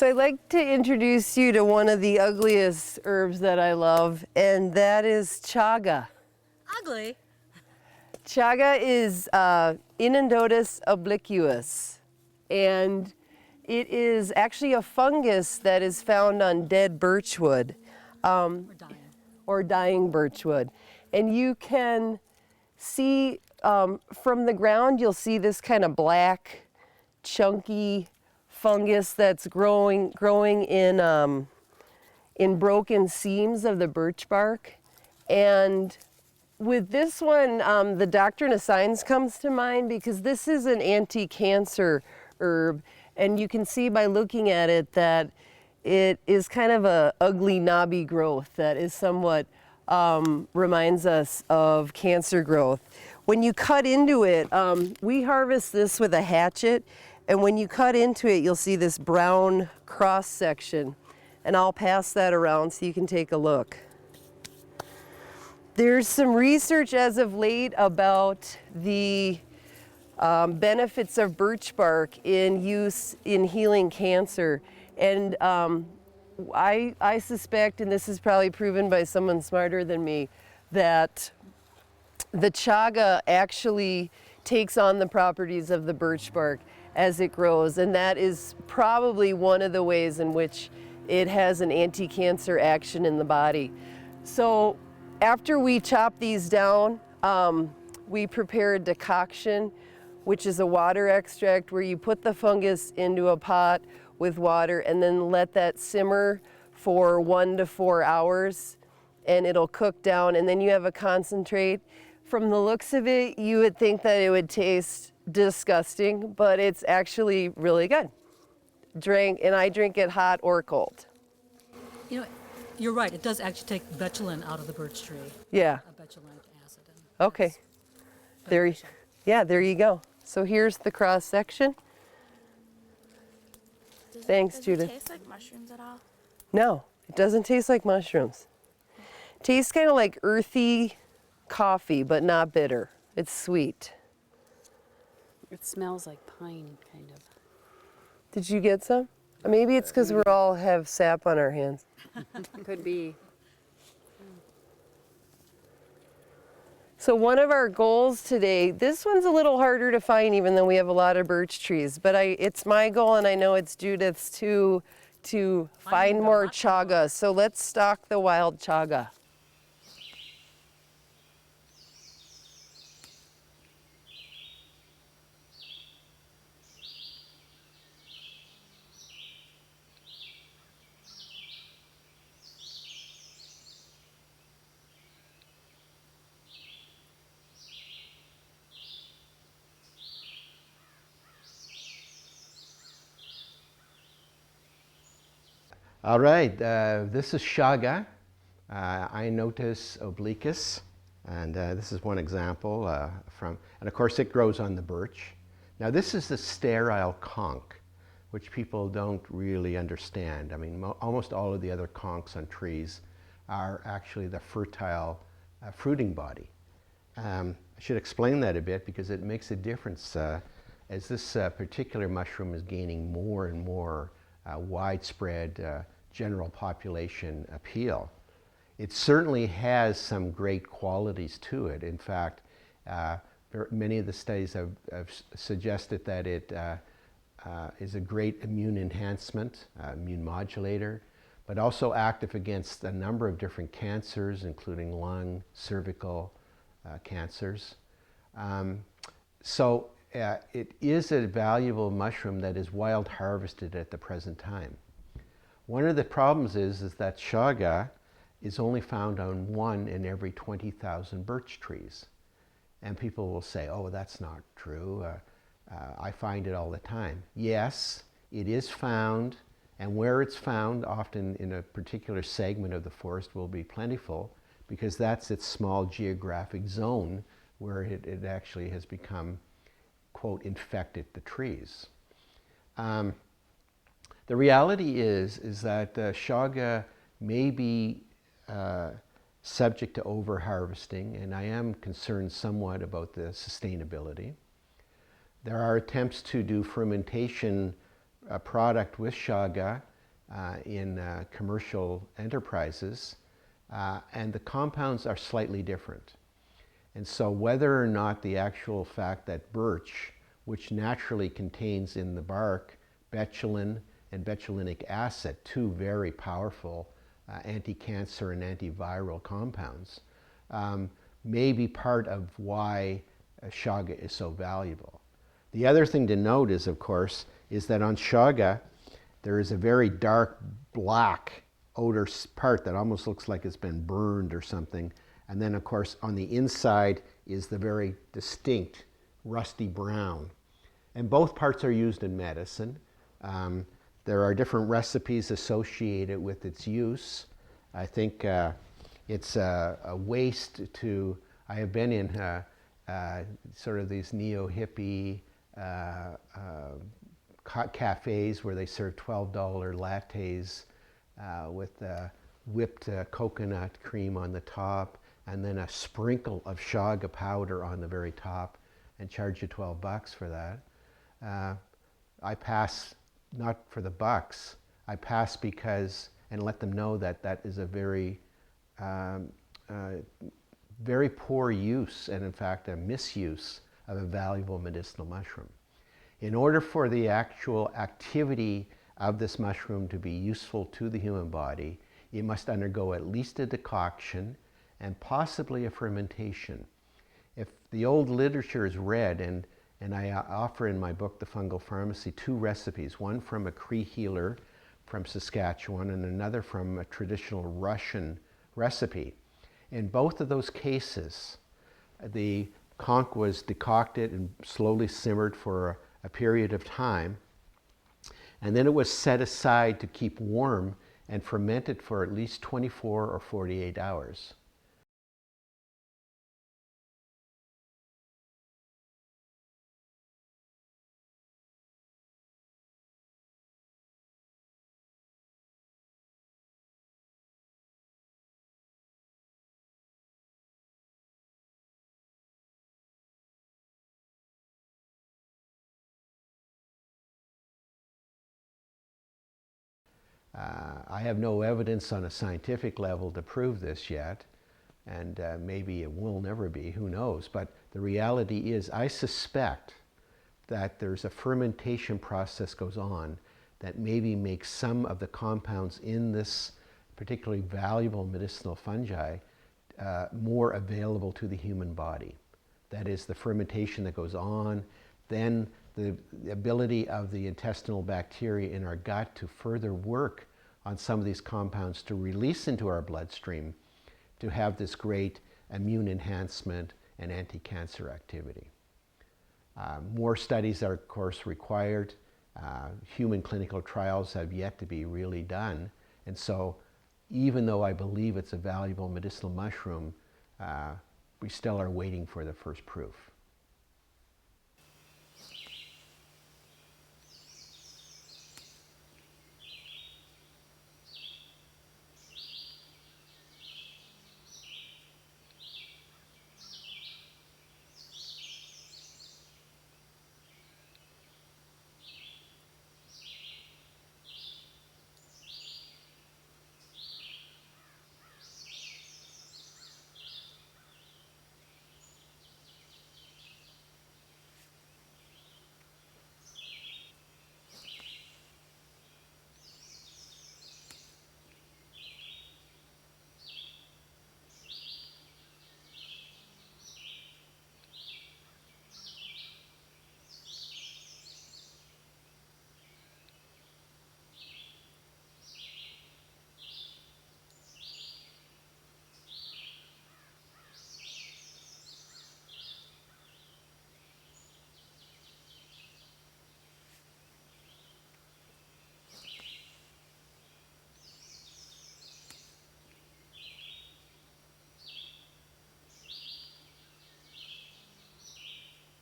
So I'd like to introduce you to one of the ugliest herbs that I love, and that is chaga. Ugly? Chaga is Inonotus obliquus, and it is actually a fungus that is found on dead birchwood. Or dying birchwood. And you can see from the ground, you'll see this kind of black, chunky fungus that's growing in broken seams of the birch bark. And with this one, the doctrine of signs comes to mind because this is an anti-cancer herb. And you can see by looking at it that it is kind of a ugly, knobby growth that is somewhat reminds us of cancer growth. When you cut into it, we harvest this with a hatchet, and when you cut into it, you'll see this brown cross section, and I'll pass that around so you can take a look. There's some research as of late about the benefits of birch bark in use in healing cancer. And I suspect, and this is probably proven by someone smarter than me, that the chaga actually takes on the properties of the birch bark as it grows. And that is probably one of the ways in which it has an anti-cancer action in the body. So after we chop these down, we prepare a decoction, which is a water extract where you put the fungus into a pot with water and then let that simmer for 1 to 4 hours, and it'll cook down, and then you have a concentrate. From the looks of it, you would think that it would taste disgusting, but it's actually really good. And I drink it hot or cold. You know, you're right. It does actually take betulin out of the birch tree. Yeah. A betulinic acid. Okay. There you go. So here's the cross section. Thanks, Judith. Does it taste like mushrooms at all? No, it doesn't taste like mushrooms. It tastes kind of like earthy coffee, but not bitter. It's sweet. It smells like pine, kind of. Did you get some? Maybe it's because we all have sap on our hands. Could be. So one of our goals today, this one's a little harder to find even though we have a lot of birch trees, but it's my goal, and I know it's Judith's too, to find more chaga. So let's stalk the wild chaga. All right, this is Chaga, Inonotus obliquus, and this is one example and of course it grows on the birch. Now this is the sterile conch, which people don't really understand. I mean, almost all of the other conchs on trees are actually the fertile fruiting body. I should explain that a bit because it makes a difference as this particular mushroom is gaining more and more widespread general population appeal. It certainly has some great qualities to it. In fact, many of the studies have suggested that it is a great immune enhancement, immune modulator, but also active against a number of different cancers, including lung, cervical cancers. So it is a valuable mushroom that is wild harvested at the present time. One of the problems is that chaga is only found on 1 in every 20,000 birch trees. And people will say, oh, that's not true. I find it all the time. Yes, it is found, and where it's found, often in a particular segment of the forest, will be plentiful because that's its small geographic zone where it actually has become, quote, infected the trees. The reality is that chaga may be subject to over-harvesting, and I am concerned somewhat about the sustainability. There are attempts to do fermentation product with chaga in commercial enterprises, and the compounds are slightly different. And so whether or not the actual fact that birch, which naturally contains in the bark betulin and betulinic acid, two very powerful anti-cancer and antiviral compounds, may be part of why chaga is so valuable. The other thing to note is, of course, is that on chaga, there is a very dark black odor part that almost looks like it's been burned or something. And then, of course, on the inside is the very distinct rusty brown. And both parts are used in medicine. There are different recipes associated with its use. I think it's a waste to, I have been in sort of these neo-hippie cafes where they serve $12 lattes with whipped coconut cream on the top, and then a sprinkle of chaga powder on the very top, and charge you $12 for that. I pass not for the bucks. I pass because, and let them know that that is a very, very poor use, and in fact a misuse of a valuable medicinal mushroom. In order for the actual activity of this mushroom to be useful to the human body, it must undergo at least a decoction and possibly a fermentation. If the old literature is read, and I offer in my book, The Fungal Pharmacy, two recipes, one from a Cree healer from Saskatchewan and another from a traditional Russian recipe. In both of those cases, the conch was decocted and slowly simmered for a period of time, and then it was set aside to keep warm and fermented for at least 24 or 48 hours. I have no evidence on a scientific level to prove this yet, and maybe it will never be, who knows. But the reality is, I suspect that there's a fermentation process goes on that maybe makes some of the compounds in this particularly valuable medicinal fungi more available to the human body. That is, the fermentation that goes on, then the ability of the intestinal bacteria in our gut to further work on some of these compounds to release into our bloodstream to have this great immune enhancement and anti-cancer activity. More studies are, of course, required. Human clinical trials have yet to be really done. And so even though I believe it's a valuable medicinal mushroom, we still are waiting for the first proof.